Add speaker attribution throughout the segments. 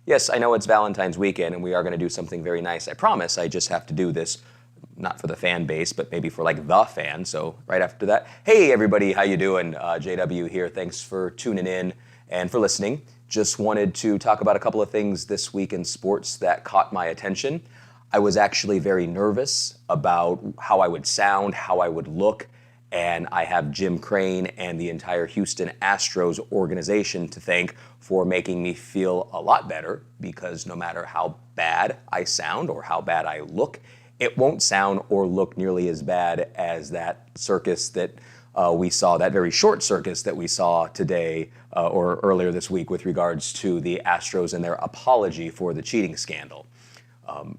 Speaker 1: Yes, I know it's Valentine's weekend and we are going to do something very nice. I promise. I just have to do this, not for the fan base, but maybe for like the fan. So right after that, hey everybody, how you doing? JW here. Thanks for tuning in and for listening. Just wanted to talk about a couple of things this week in sports that caught my attention. I was actually very nervous about how I would sound, how I would look, and I have Jim Crane and the entire Houston Astros organization to thank for making me feel a lot better, because no matter how bad I sound or how bad I look, it won't sound or look nearly as bad as that circus that we saw, that very short circus that we saw today or earlier this week with regards to the Astros and their apology for the cheating scandal.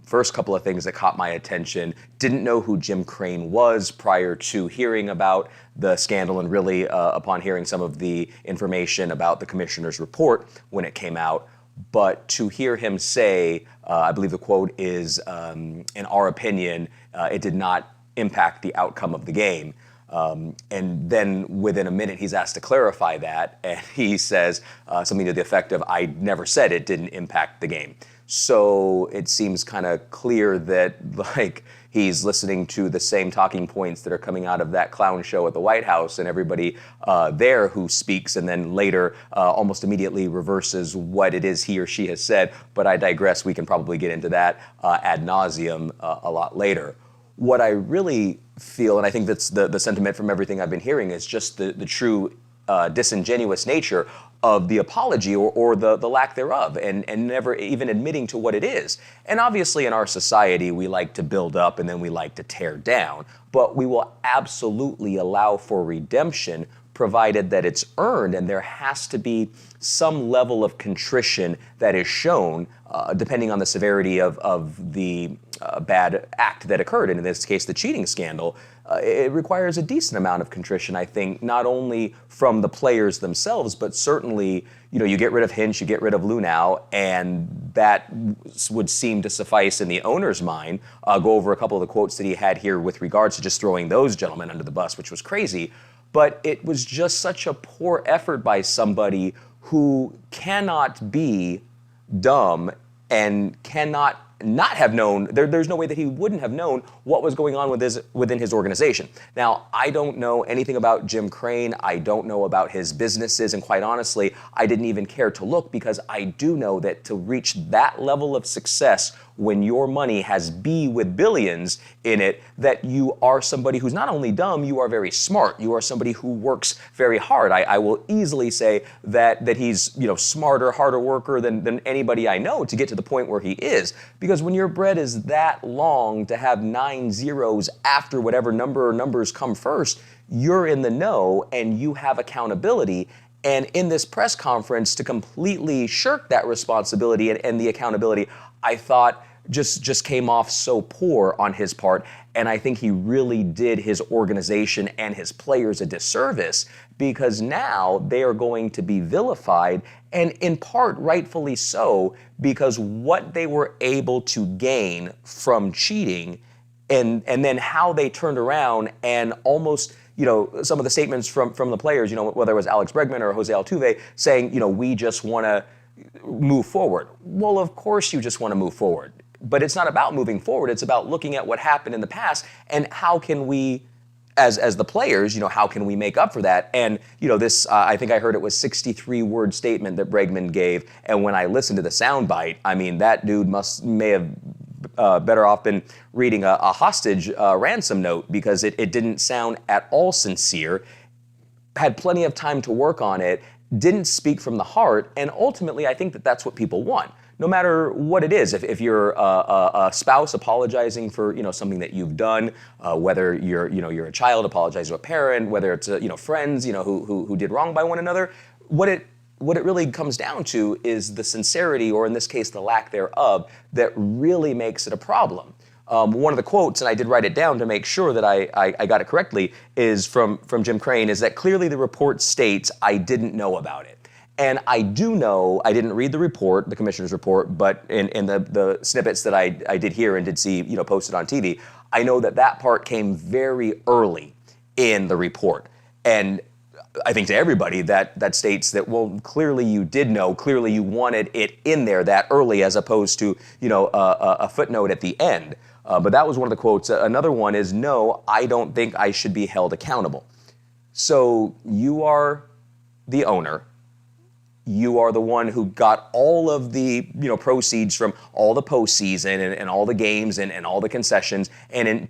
Speaker 1: First couple of things that caught my attention: didn't know who Jim Crane was prior to hearing about the scandal, and really upon hearing some of the information about the commissioner's report when it came out. But to hear him say, I believe the quote is, in our opinion, it did not impact the outcome of the game. And then within a minute, he's asked to clarify that, and he says something to the effect of, I never said it didn't impact the game. So it seems kind of clear that like he's listening to the same talking points that are coming out of that clown show at the White House, and everybody there who speaks and then later almost immediately reverses what it is he or she has said. But I digress. We can probably get into that ad nauseum a lot later. What I really feel, and I think that's the sentiment from everything I've been hearing, is just the true disingenuous nature of the apology or the lack thereof, and never even admitting to what it is. And obviously in our society, we like to build up and then we like to tear down, but we will absolutely allow for redemption provided that it's earned, and there has to be some level of contrition that is shown depending on the severity of the bad act that occurred, and in this case the cheating scandal. It requires a decent amount of contrition, I think, not only from the players themselves, but certainly, you get rid of Hinch, you get rid of Lunau, and that would seem to suffice in the owner's mind. Go over a couple of the quotes that he had here with regards to just throwing those gentlemen under the bus, which was crazy. But it was just such a poor effort by somebody who cannot be dumb and cannot not have known. There's no way that he wouldn't have known what was going on within his organization. Now, I don't know anything about Jim Crane. I don't know about his businesses, and quite honestly, I didn't even care to look, because I do know that to reach that level of success when your money has B with billions in it, that you are somebody who's not only dumb, you are very smart. You are somebody who works very hard. I will easily say that he's smarter, harder worker than anybody I know to get to the point where he is. Because when your bread is that long, to have 9 zeros after whatever number or numbers come first, you're in the know and you have accountability. And in this press conference, to completely shirk that responsibility and the accountability, I thought just came off so poor on his part. And I think he really did his organization and his players a disservice, because now they are going to be vilified, and in part rightfully so, because what they were able to gain from cheating, and then how they turned around and almost, some of the statements from the players, whether it was Alex Bregman or Jose Altuve saying, we just want to move forward. Well, of course you just want to move forward. But it's not about moving forward. It's about looking at what happened in the past and how can we, as the players, how can we make up for that? And, this, I think I heard it was 63-word statement that Bregman gave. And when I listened to the soundbite, I mean, that dude may have better off been reading a hostage ransom note, because it didn't sound at all sincere, had plenty of time to work on it, didn't speak from the heart. And ultimately, I think that that's what people want. No matter what it is, if you're a spouse apologizing for something that you've done, whether you're a child apologizing to a parent, whether it's friends who did wrong by one another, what it really comes down to is the sincerity, or in this case the lack thereof, that really makes it a problem. One of the quotes, and I did write it down to make sure that I got it correctly, is from Jim Crane, is that clearly the report states, I didn't know about it. And I do know, I didn't read the report, the commissioner's report, but in the snippets that I did hear and did see posted on TV, I know that part came very early in the report. And I think to everybody that states that, well, clearly you did know, clearly you wanted it in there that early as opposed to, a footnote at the end. But that was one of the quotes. Another one is, no, I don't think I should be held accountable. So you are the owner. You are the one who got all of the proceeds from all the postseason and all the games and all the concessions. And in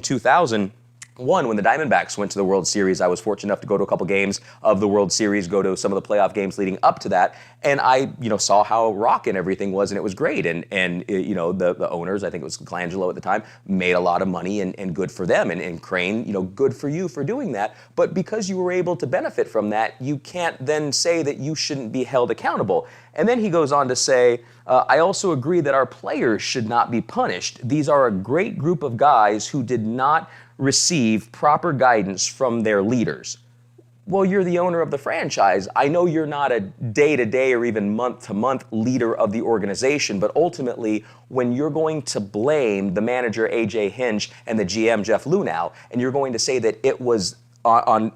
Speaker 1: 2001, when the Diamondbacks went to the World Series, I was fortunate enough to go to a couple games of the World Series, go to some of the playoff games leading up to that, and I saw how rockin' everything was, and it was great. And the owners, I think it was Colangelo at the time, made a lot of money, and good for them. And Crane, good for you for doing that. But because you were able to benefit from that, you can't then say that you shouldn't be held accountable. And then he goes on to say, I also agree that our players should not be punished. These are a great group of guys who did not receive proper guidance from their leaders. Well, you're the owner of the franchise. I know you're not a day-to-day or even month-to-month leader of the organization, but ultimately, when you're going to blame the manager, A.J. Hinch, and the GM, Jeff Luhnow, and you're going to say that it was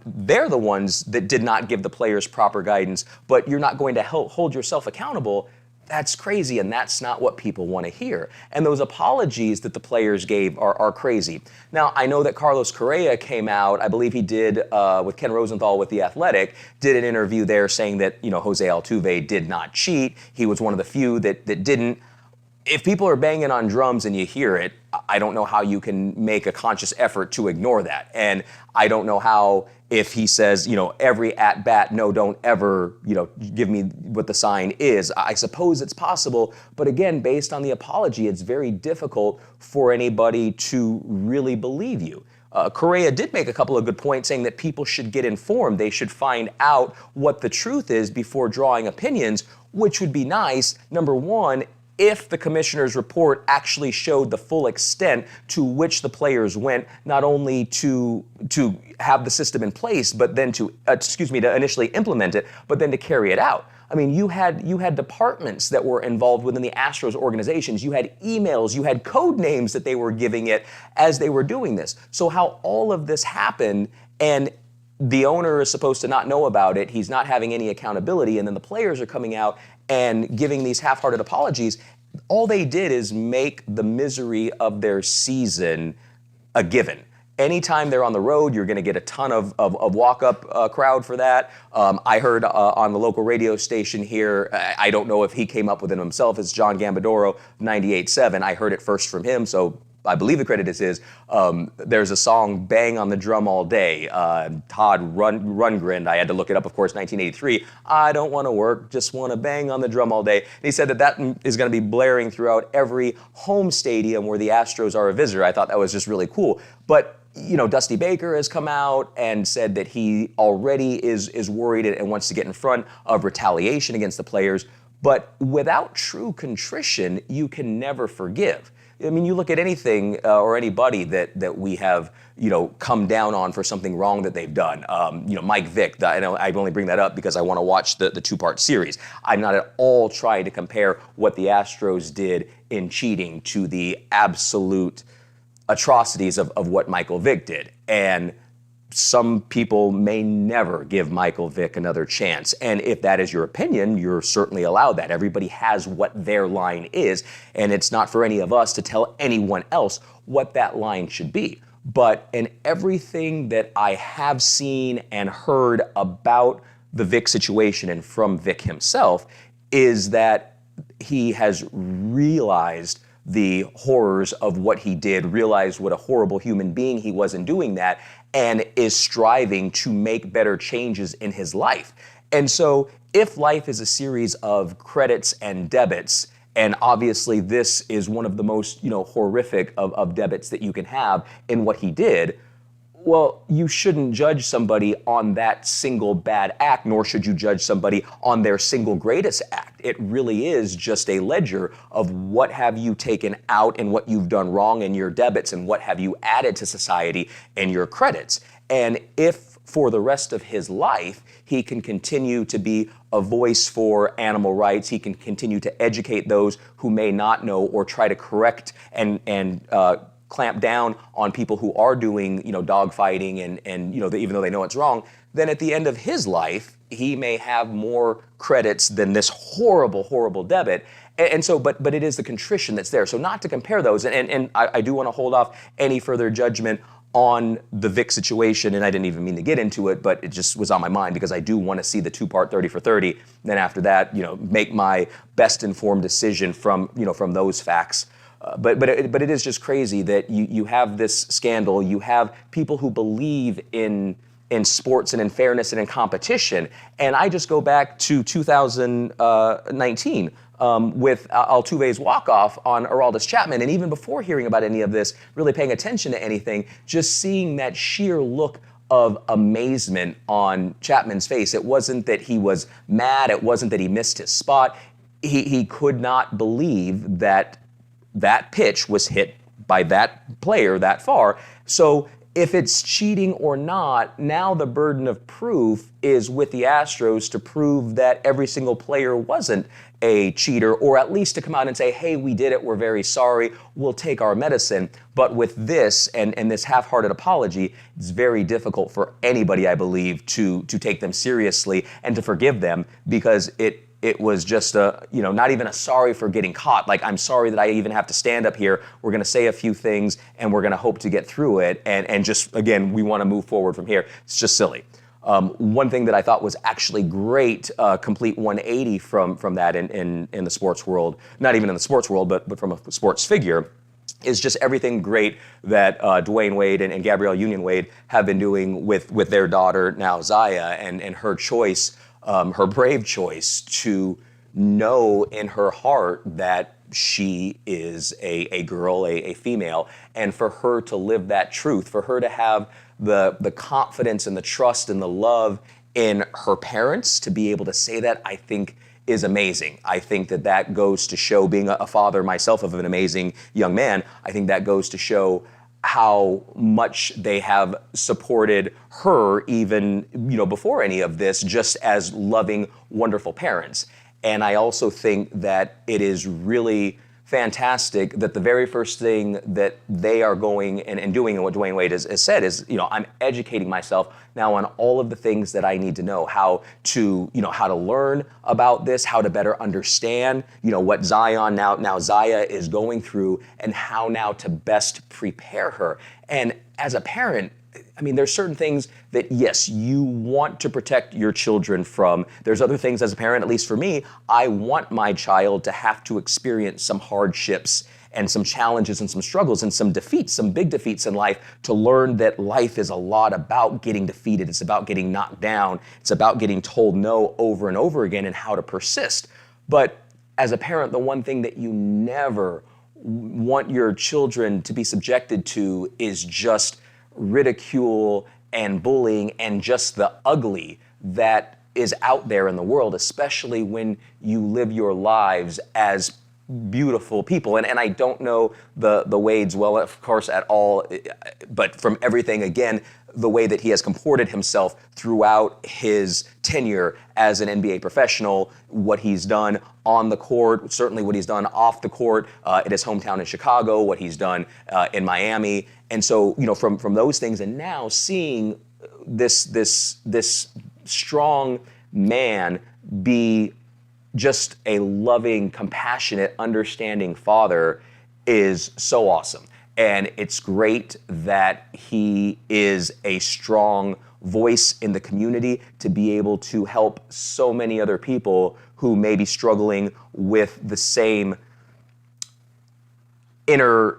Speaker 1: they're the ones that did not give the players proper guidance, but you're not going to hold yourself accountable, that's crazy, and that's not what people want to hear. And those apologies that the players gave are crazy. Now, I know that Carlos Correa came out, I believe he did with Ken Rosenthal with The Athletic, did an interview there saying that, Jose Altuve did not cheat. He was one of the few that didn't. If people are banging on drums and you hear it, I don't know how you can make a conscious effort to ignore that. And I don't know how, if he says, every at-bat, no, don't ever, give me what the sign is. I suppose it's possible. But again, based on the apology, it's very difficult for anybody to really believe you. Correa did make a couple of good points saying that people should get informed. They should find out what the truth is before drawing opinions, which would be nice. Number one, if the commissioner's report actually showed the full extent to which the players went, not only to have the system in place, but then to initially implement it, but then to carry it out. I mean, you had departments that were involved within the Astros organizations. You had emails, you had code names that they were giving it as they were doing this. So how all of this happened, and the owner is supposed to not know about it, he's not having any accountability, and then the players are coming out and giving these half-hearted apologies, all they did is make the misery of their season a given. Anytime they're on the road, you're going to get a ton of walk-up crowd for that. I heard on the local radio station here, I don't know if he came up with it himself, it's John Gambadoro, 98.7. I heard it first from him, so I believe the credit is his. There's a song, Bang on the Drum All Day. Todd Rundgren, I had to look it up, of course, 1983. I don't want to work, just want to bang on the drum all day. And he said that is going to be blaring throughout every home stadium where the Astros are a visitor. I thought that was just really cool. But Dusty Baker has come out and said that he already is worried and wants to get in front of retaliation against the players. But without true contrition, you can never forgive. I mean, you look at anything or anybody that we have, come down on for something wrong that they've done. Mike Vick, I only bring that up because I want to watch the two-part series. I'm not at all trying to compare what the Astros did in cheating to the absolute atrocities of what Michael Vick did. And some people may never give Michael Vick another chance. And if that is your opinion, you're certainly allowed that. Everybody has what their line is, and it's not for any of us to tell anyone else what that line should be. But in everything that I have seen and heard about the Vick situation and from Vick himself is that he has realized the horrors of what he did, realized what a horrible human being he was in doing that, and is striving to make better changes in his life. And so if life is a series of credits and debits, and obviously this is one of the most horrific of debits that you can have in what he did, well, you shouldn't judge somebody on that single bad act, nor should you judge somebody on their single greatest act. It really is just a ledger of what have you taken out and what you've done wrong in your debits and what have you added to society in your credits. And if for the rest of his life, he can continue to be a voice for animal rights, he can continue to educate those who may not know or try to correct and clamp down on people who are doing, dog fighting and even though they know it's wrong, then at the end of his life, he may have more credits than this horrible, horrible debit. And so, but it is the contrition that's there. So not to compare those, and I do want to hold off any further judgment on the Vic situation, and I didn't even mean to get into it, but it just was on my mind because I do want to see the two-part 30 for 30. And then after that, make my best informed decision from those facts. But it is just crazy that you have this scandal. You have people who believe in sports and in fairness and in competition. And I just go back to 2019 with Altuve's walk-off on Aroldis Chapman. And even before hearing about any of this, really paying attention to anything, just seeing that sheer look of amazement on Chapman's face. It wasn't that he was mad. It wasn't that he missed his spot. He could not believe that pitch was hit by that player that far. So if it's cheating or not, now the burden of proof is with the Astros to prove that every single player wasn't a cheater, or at least to come out and say, hey, we did it, we're very sorry, we'll take our medicine. But with this and this half-hearted apology, it's very difficult for anybody, I believe, to take them seriously and to forgive them, because it was just not even a sorry for getting caught. Like, I'm sorry that I even have to stand up here. We're going to say a few things, and we're going to hope to get through it. And just, again, we want to move forward from here. It's just silly. One thing that I thought was actually great, complete 180 from that in the sports world, not even in the sports world, but from a sports figure, is just everything great that Dwyane Wade and Gabrielle Union Wade have been doing with their daughter, now Zaya, and her choice, her brave choice to know in her heart that she is a girl, a female, and for her to live that truth, for her to have the confidence and the trust and the love in her parents to be able to say that, I think is amazing. I think that goes to show, being a father myself of an amazing young man, I think that goes to show how much they have supported her even, before any of this, just as loving, wonderful parents. And I also think that it is really fantastic that the very first thing that they are going and doing, and what Dwyane Wade has said is, I'm educating myself now on all of the things that I need to know, how to learn about this, how to better understand, what Zion now Zaya is going through, and how now to best prepare her. And as a parent, I mean, there's certain things that, yes, you want to protect your children from. There's other things as a parent, at least for me, I want my child to have to experience some hardships and some challenges and some struggles and some defeats, some big defeats in life, to learn that life is a lot about getting defeated. It's about getting knocked down. It's about getting told no over and over again and how to persist. But as a parent, the one thing that you never want your children to be subjected to is just ridicule and bullying and just the ugly that is out there in the world, especially when you live your lives as beautiful people. And I don't know the Wades well, of course, at all, but from everything, again, the way that he has comported himself throughout his tenure as an NBA professional, what he's done on the court, certainly what he's done off the court, at his hometown in Chicago, what he's done in Miami. And so, from those things, and now seeing this strong man be just a loving, compassionate, understanding father is so awesome. And it's great that he is a strong voice in the community to be able to help so many other people who may be struggling with the same inner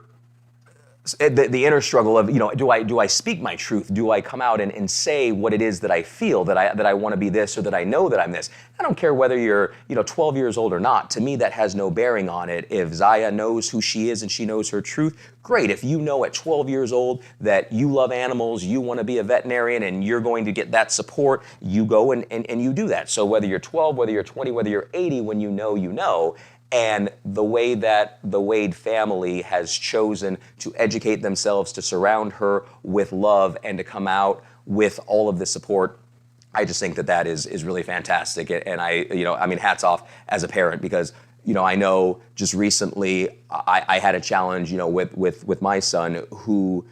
Speaker 1: struggle of, do I speak my truth? Do I come out and say what it is that I feel, that I want to be this, or that I know that I'm this? I don't care whether you're 12 years old or not. To me, that has no bearing on it. If Zaya knows who she is and she knows her truth, great. If you know at 12 years old that you love animals, you want to be a veterinarian, and you're going to get that support, you go and you do that. So whether you're 12, whether you're 20, whether you're 80, when you know. And the way that the Wade family has chosen to educate themselves, to surround her with love, and to come out with all of the support I just think that that is really fantastic, and I mean, hats off as a parent, because I know just recently I had a challenge with my son who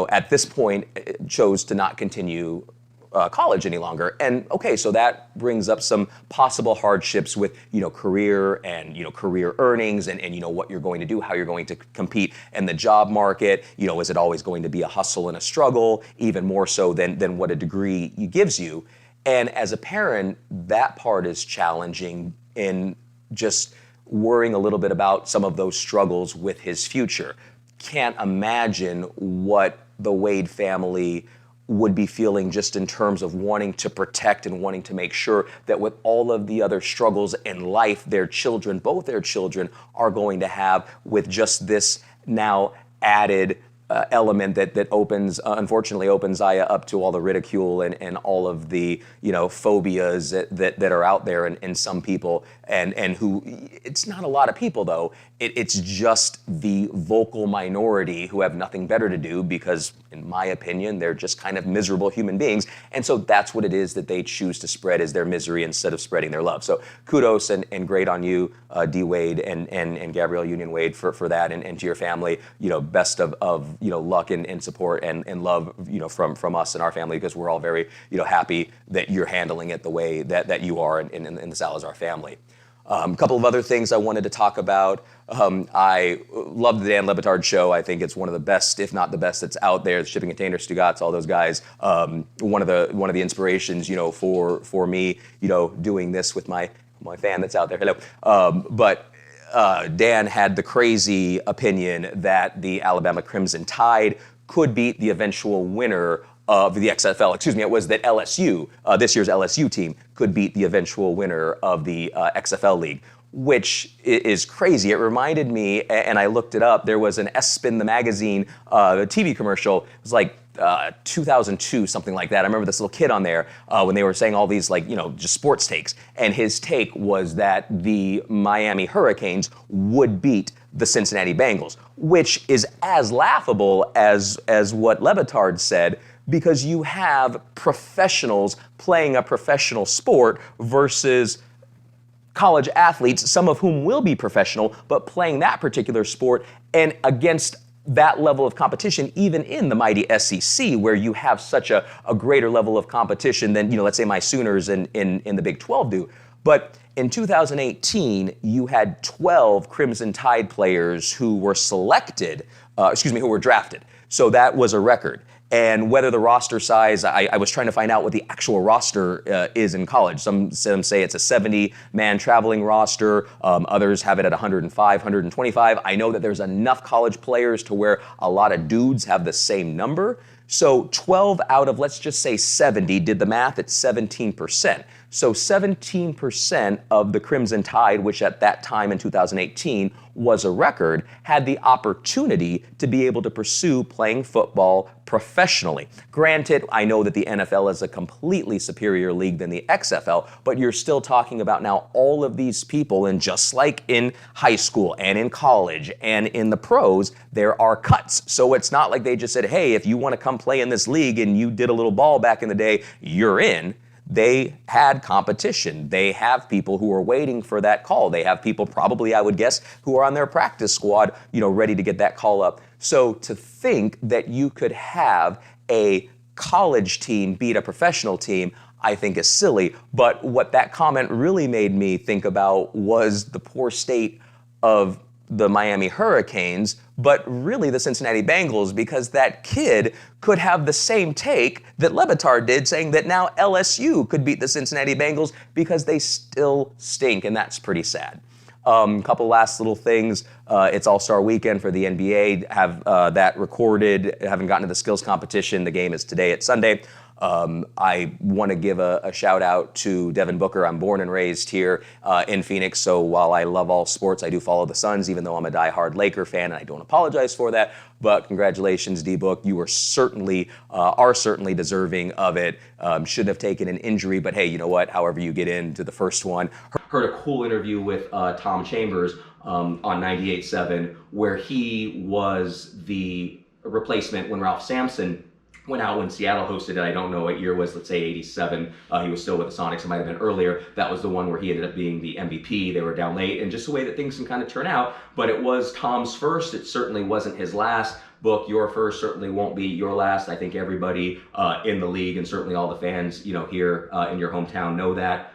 Speaker 1: at this point chose to not continue college any longer. And okay, so that brings up some possible hardships with career and career earnings and what you're going to do, how you're going to compete in the job market. Is it always going to be a hustle and a struggle, even more so than what a degree gives you? And as a parent, that part is challenging in just worrying a little bit about some of those struggles with his future. Can't imagine what the Wade family would be feeling just in terms of wanting to protect and wanting to make sure that with all of the other struggles in life, both their children are going to have, with just this now added element that unfortunately opens Zaya up to all the ridicule and all of the phobias that are out there in some people, and who, it's not a lot of people though, it's just the vocal minority who have nothing better to do, because in my opinion they're just kind of miserable human beings, and so that's what it is that they choose to spread, is their misery instead of spreading their love. So kudos and great on you, D Wade and Gabrielle Union Wade, for that, and to your family, best of luck and support and love from us and our family, because we're all very happy that you're handling it the way that you are in the Salazar family. A couple of other things I wanted to talk about. I love the Dan Le Batard show. I think it's one of the best, if not the best, that's out there. Shipping Containers, Stugatz, all those guys. One of the inspirations, for me, doing this with my fan that's out there. Hello. But Dan had the crazy opinion that the Alabama Crimson Tide could beat the eventual winner of the XFL. Excuse me, it was that LSU, this year's LSU team, could beat the eventual winner of the XFL league, which is crazy. It reminded me, and I looked it up, there was an S-Spin the Magazine TV commercial. It was like 2002, something like that. I remember this little kid on there when they were saying all these just sports takes, and his take was that the Miami Hurricanes would beat the Cincinnati Bengals, which is as laughable as what Le Batard said, because you have professionals playing a professional sport versus college athletes, some of whom will be professional, but playing that particular sport, and against that level of competition, even in the mighty SEC, where you have such a greater level of competition than, let's say my Sooners in the Big 12 do. But in 2018, you had 12 Crimson Tide players who were who were drafted. So that was a record. And whether the roster size, I was trying to find out what the actual roster is in college. Some say it's a 70-man traveling roster. Others have it at 105, 125. I know that there's enough college players to where a lot of dudes have the same number. So 12 out of, let's just say 70, did the math at 17%. So 17% of the Crimson Tide, which at that time in 2018 was a record, had the opportunity to be able to pursue playing football professionally. Granted, I know that the NFL is a completely superior league than the XFL, but you're still talking about now all of these people, and just like in high school and in college and in the pros, there are cuts. So it's not like they just said, hey, if you want to come play in this league and you did a little ball back in the day, you're in. They had competition. They have people who are waiting for that call. They have people, probably I would guess, who are on their practice squad, ready to get that call up. So to think that you could have a college team beat a professional team, I think is silly. But what that comment really made me think about was the poor state of the Miami Hurricanes, but really the Cincinnati Bengals, because that kid could have the same take that Le Batard did, saying that now LSU could beat the Cincinnati Bengals because they still stink, and that's pretty sad. Couple last little things. It's All-Star Weekend for the NBA. Have that recorded. Haven't gotten to the skills competition. The game is today at Sunday. I want to give a shout out to Devin Booker. I'm born and raised here in Phoenix, so while I love all sports, I do follow the Suns, even though I'm a diehard Laker fan, and I don't apologize for that. But congratulations, D-Book. You are certainly deserving of it. Shouldn't have taken an injury, but hey, you know what? However you get into the first one. Heard a cool interview with Tom Chambers on 98.7, where he was the replacement when Ralph Sampson went out when Seattle hosted it. I don't know what year it was, let's say 87. He was still with the Sonics. It might have been earlier. That was the one where he ended up being the MVP. They were down late, and just the way that things can kind of turn out. But it was Tom's first. It certainly wasn't his last. Book your first certainly won't be your last. I think everybody in the league, and certainly all the fans, here in your hometown, know that.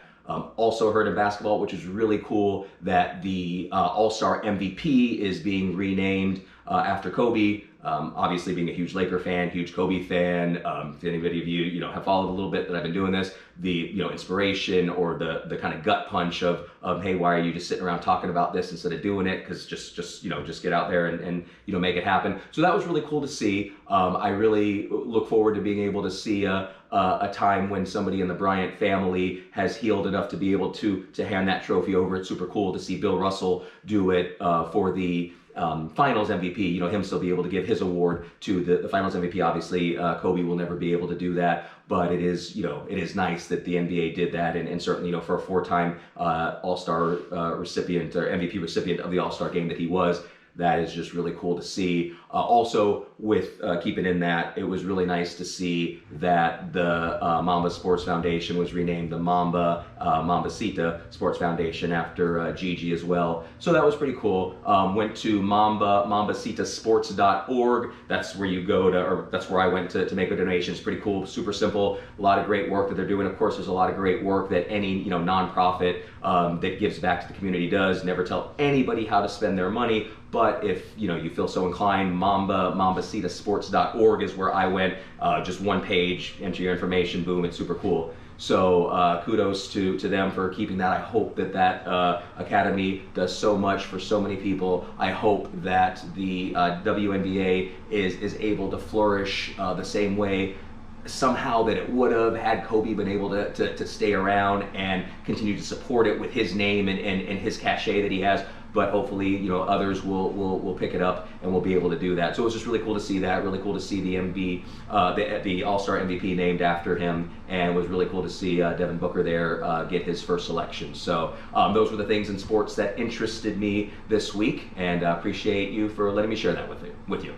Speaker 1: Also heard in basketball, which is really cool, that the All-Star MVP is being renamed after Kobe. Obviously, being a huge Laker fan, huge Kobe fan, if anybody of you, have followed a little bit that I've been doing this, the, inspiration or the kind of gut punch of, hey, why are you just sitting around talking about this instead of doing it? Because just get out there and make it happen. So that was really cool to see. I really look forward to being able to see a time when somebody in the Bryant family has healed enough to be able to hand that trophy over. It's super cool to see Bill Russell do it for the Finals MVP, him still be able to give his award to the Finals MVP. Obviously, Kobe will never be able to do that, but it is, it is nice that the NBA did that, and certainly, for a four-time All-Star recipient or MVP recipient of the All-Star game that he was. That is just really cool to see. Also, with keeping in that, it was really nice to see that the Mamba Sports Foundation was renamed the Mambacita Sports Foundation after Gigi as well. So that was pretty cool. Went to mambacitasports.org. That's where you go to, or that's where I went to make a donation. It's pretty cool, super simple. A lot of great work that they're doing. Of course, there's a lot of great work that any nonprofit that gives back to the community does. Never tell anybody how to spend their money. But if you feel so inclined, mambacitasports.org is where I went. Just one page, enter your information, boom, it's super cool. So kudos to them for keeping that. I hope that academy does so much for so many people. I hope that the WNBA is able to flourish the same way somehow that it would have had Kobe been able to stay around and continue to support it with his name and his cachet that he has. But hopefully, others will pick it up and will be able to do that. So it was just really cool to see that. Really cool to see the All-Star MVP named after him, and it was really cool to see Devin Booker there get his first selection. So those were the things in sports that interested me this week, and appreciate you for letting me share that with you.